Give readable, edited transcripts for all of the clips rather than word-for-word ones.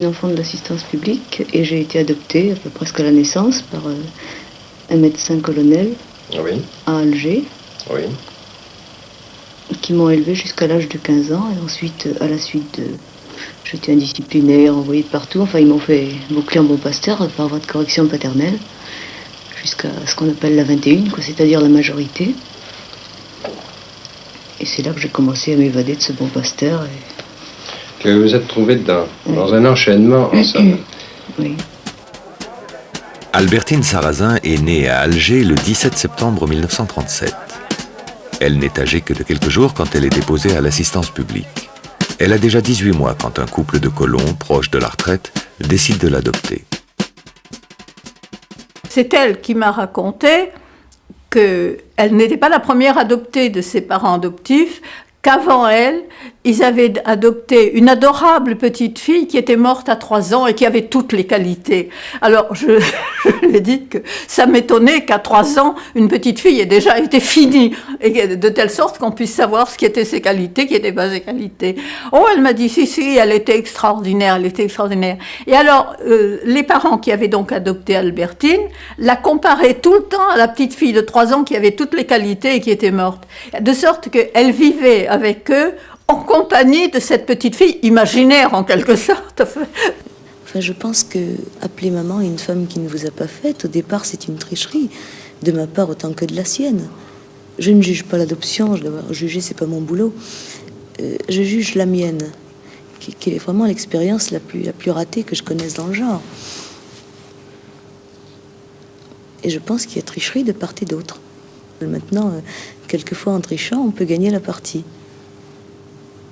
Enfant de l'assistance publique et j'ai été adoptée presque à la naissance par un médecin colonel à Alger, qui m'ont élevée jusqu'à l'âge de 15 ans et ensuite, à la suite, j'ai été indisciplinée, envoyée de partout. Enfin, ils m'ont fait boucler en bon pasteur par voie de correction paternelle jusqu'à ce qu'on appelle la 21, c'est-à-dire la majorité. Et c'est là que j'ai commencé à m'évader de ce bon pasteur. Que vous vous êtes trouvé dans un enchaînement en somme. Oui. Albertine Sarrazin est née à Alger le 17 septembre 1937. Elle n'est âgée que de quelques jours quand elle est déposée à l'assistance publique. Elle a déjà 18 mois quand un couple de colons, proches de la retraite, décide de l'adopter. C'est elle qui m'a raconté qu'elle n'était pas la première adoptée de ses parents adoptifs, qu'avant elle, ils avaient adopté une adorable petite fille qui était morte à 3 ans et qui avait toutes les qualités. Alors, je lui ai dit que ça m'étonnait qu'à 3 ans, une petite fille ait déjà été finie, et de telle sorte qu'on puisse savoir ce qui étaient ses qualités, qui n'étaient pas ses qualités. Oh, elle m'a dit, si, elle était extraordinaire, elle était extraordinaire. Et alors, les parents qui avaient donc adopté Albertine la comparaient tout le temps à la petite fille de 3 ans qui avait toutes les qualités et qui était morte. De sorte qu'elle vivait avec eux en compagnie de cette petite fille imaginaire en quelque sorte. Enfin, je pense que appeler maman une femme qui ne vous a pas faite, au départ, c'est une tricherie de ma part autant que de la sienne. Je ne juge pas l'adoption, je dois juger, c'est pas mon boulot. Je juge la mienne, qui est vraiment l'expérience la plus ratée que je connaisse dans le genre. Et je pense qu'il y a tricherie de part et d'autre. Maintenant, quelquefois en trichant, on peut gagner la partie.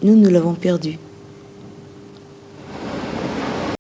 Nous l'avons perdu.